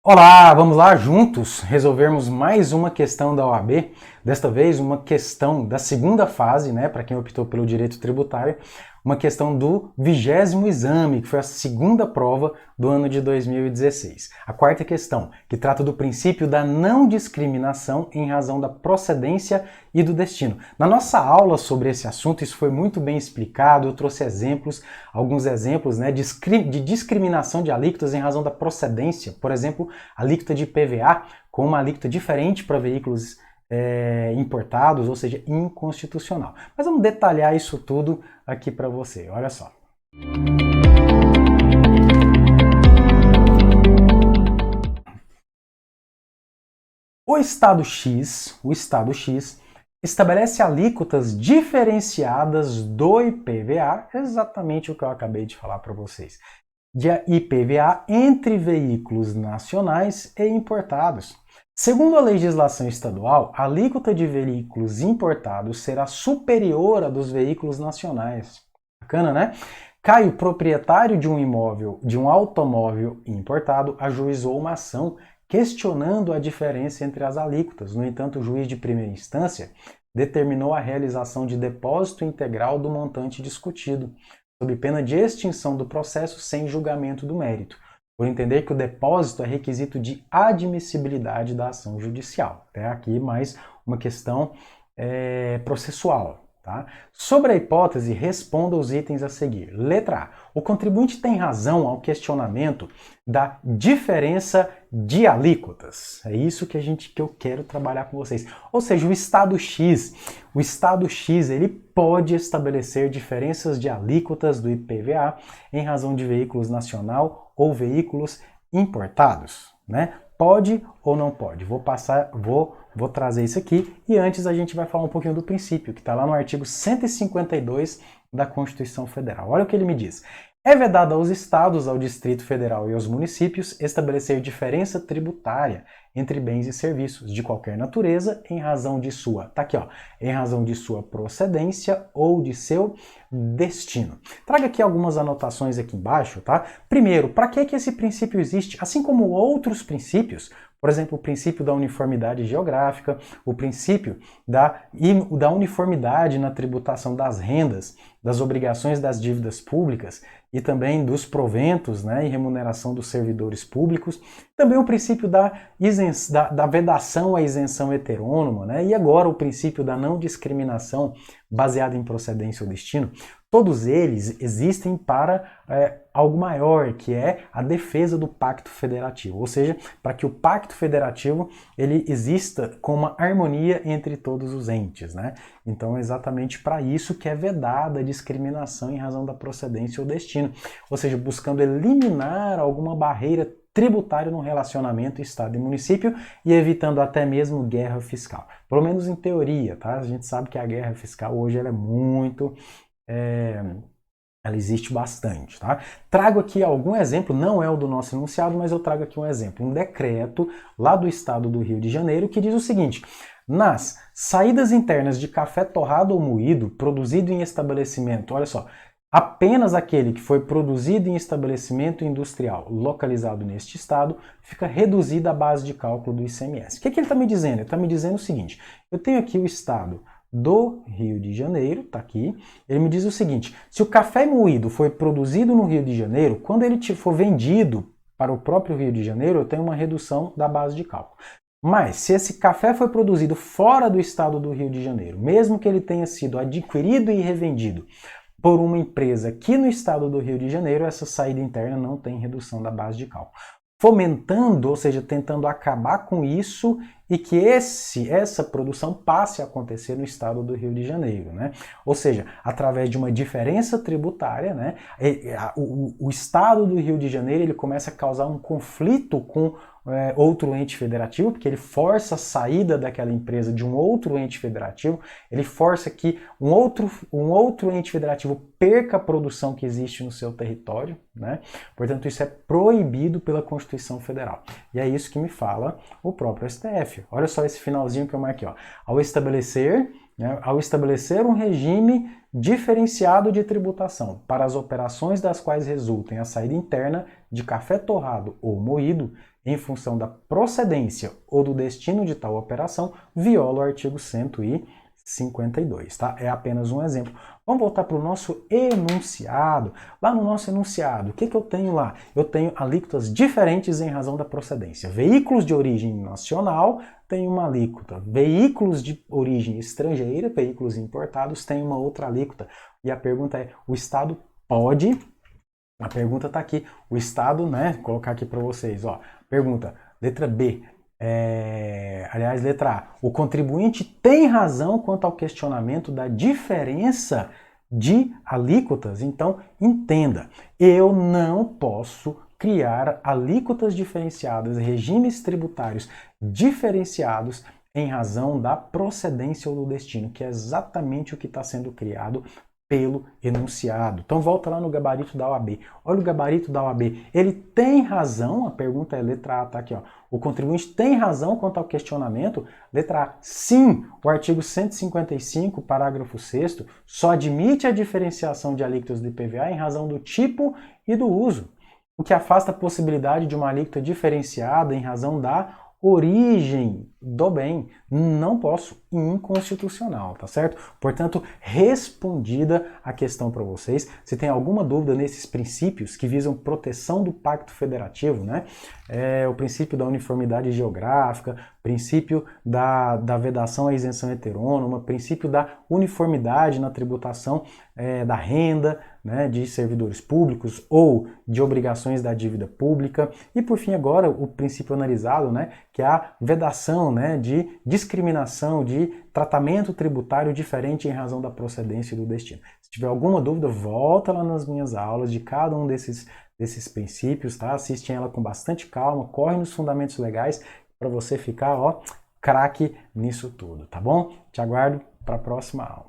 Olá, vamos lá juntos resolvermos mais uma questão da OAB, desta vez uma questão da segunda fase, né, para quem optou pelo direito tributário, uma questão do 20º exame, que foi a segunda prova do ano de 2016. A quarta questão, que trata do princípio da não discriminação em razão da procedência e do destino. Na nossa aula sobre esse assunto, isso foi muito bem explicado, eu trouxe exemplos, alguns exemplos, né, de discriminação de alíquotas em razão da procedência, por exemplo, alíquota de IPVA com uma alíquota diferente para veículos importados, ou seja, inconstitucional. Mas vamos detalhar isso tudo aqui para você, olha só. O Estado X, estabelece alíquotas diferenciadas do IPVA, exatamente o que eu acabei de falar para vocês, de IPVA entre veículos nacionais e importados. Segundo a legislação estadual, a alíquota de veículos importados será superior à dos veículos nacionais. Bacana, né? Caio, proprietário de um imóvel, de um automóvel importado, ajuizou uma ação questionando a diferença entre as alíquotas. No entanto, o juiz de primeira instância determinou a realização de depósito integral do montante discutido, sob pena de extinção do processo sem julgamento do mérito, por entender que o depósito é requisito de admissibilidade da ação judicial. Até aqui mais uma questão processual. Tá? Sobre a hipótese, responda os itens a seguir. Letra A. O contribuinte tem razão ao questionamento da diferença de alíquotas. É isso que eu quero trabalhar com vocês. Ou seja, o Estado X ele pode estabelecer diferenças de alíquotas do IPVA em razão de veículos nacional ou veículos importados, né? Pode ou não pode? Vou trazer isso aqui e antes a gente vai falar um pouquinho do princípio, que está lá no artigo 152 da Constituição Federal. Olha o que ele me diz. É vedado aos estados, ao Distrito Federal e aos municípios estabelecer diferença tributária entre bens e serviços de qualquer natureza em razão de sua, tá aqui ó, em razão de sua procedência ou de seu destino. Traga aqui algumas anotações aqui embaixo, tá? Primeiro, para que esse princípio existe? Assim como outros princípios, por exemplo, o princípio da uniformidade geográfica, o princípio da uniformidade na tributação das rendas, das obrigações das dívidas públicas e também dos proventos, né, e remuneração dos servidores públicos. Também o princípio da vedação à isenção heterônoma, né, e agora o princípio da não discriminação baseada em procedência ou destino. Todos eles existem para algo maior, que é a defesa do Pacto Federativo, ou seja, para que o Pacto Federativo ele exista com uma harmonia entre todos os entes, né? Então é exatamente para isso que é vedada a discriminação em razão da procedência ou destino, ou seja, buscando eliminar alguma barreira tributária no relacionamento Estado e município e evitando até mesmo guerra fiscal. Pelo menos em teoria, tá? A gente sabe que a guerra fiscal hoje ela é muito... ela existe bastante, tá? Trago aqui algum exemplo, não é o do nosso enunciado, mas eu trago aqui um exemplo, um decreto lá do estado do Rio de Janeiro que diz o seguinte: nas saídas internas de café torrado ou moído produzido em estabelecimento, olha só, apenas aquele que foi produzido em estabelecimento industrial localizado neste estado fica reduzida a base de cálculo do ICMS. O que ele está me dizendo? Ele está me dizendo o seguinte: eu tenho aqui o estado do Rio de Janeiro, tá aqui, ele me diz o seguinte: se o café moído foi produzido no Rio de Janeiro, quando ele for vendido para o próprio Rio de Janeiro, eu tenho uma redução da base de cálculo. Mas se esse café foi produzido fora do estado do Rio de Janeiro, mesmo que ele tenha sido adquirido e revendido por uma empresa aqui no estado do Rio de Janeiro, essa saída interna não tem redução da base de cálculo. Fomentando, ou seja, tentando acabar com isso e que essa produção passe a acontecer no estado do Rio de Janeiro, né? Ou seja, através de uma diferença tributária, né? O estado do Rio de Janeiro ele começa a causar um conflito com outro ente federativo, porque ele força a saída daquela empresa de um outro ente federativo, ele força que um outro ente federativo perca a produção que existe no seu território, né? Portanto, isso é proibido pela Constituição Federal. E é isso que me fala o próprio STF. Olha só esse finalzinho que eu marquei, ó. Ao estabelecer um regime diferenciado de tributação para as operações das quais resultem a saída interna de café torrado ou moído em função da procedência ou do destino de tal operação, viola o artigo 152, tá? É apenas um exemplo. Vamos voltar para o nosso enunciado. Lá no nosso enunciado, o que eu tenho lá? Eu tenho alíquotas diferentes em razão da procedência. Veículos de origem nacional têm uma alíquota. Veículos de origem estrangeira, veículos importados, têm uma outra alíquota. E a pergunta é, o Estado pode... A pergunta está aqui. O Estado, né? Vou colocar aqui para vocês, ó. Pergunta, letra B. Aliás, letra A. O contribuinte tem razão quanto ao questionamento da diferença de alíquotas? Então, entenda, eu não posso criar alíquotas diferenciadas, regimes tributários diferenciados em razão da procedência ou do destino, que é exatamente o que está sendo criado pelo enunciado. Então volta lá no gabarito da OAB. Olha o gabarito da OAB. Ele tem razão, a pergunta é letra A, tá aqui, ó. O contribuinte tem razão quanto ao questionamento? Letra A. Sim, o artigo 155, parágrafo 6º, só admite a diferenciação de alíquotas do IPVA em razão do tipo e do uso, o que afasta a possibilidade de uma alíquota diferenciada em razão da origem do bem. Não posso, inconstitucional, tá certo? Portanto, respondida a questão para vocês. Se tem alguma dúvida nesses princípios que visam proteção do Pacto Federativo, né? O princípio da uniformidade geográfica, princípio da vedação à isenção heterônoma, princípio da uniformidade na tributação da renda, né, de servidores públicos ou de obrigações da dívida pública. E por fim agora o princípio analisado, né, que é a vedação, né, de discriminação, de tratamento tributário diferente em razão da procedência e do destino. Se tiver alguma dúvida, volta lá nas minhas aulas de cada um desses princípios, tá? Assiste ela com bastante calma, corre nos fundamentos legais para você ficar, ó, craque nisso tudo, tá bom? Te aguardo para a próxima aula.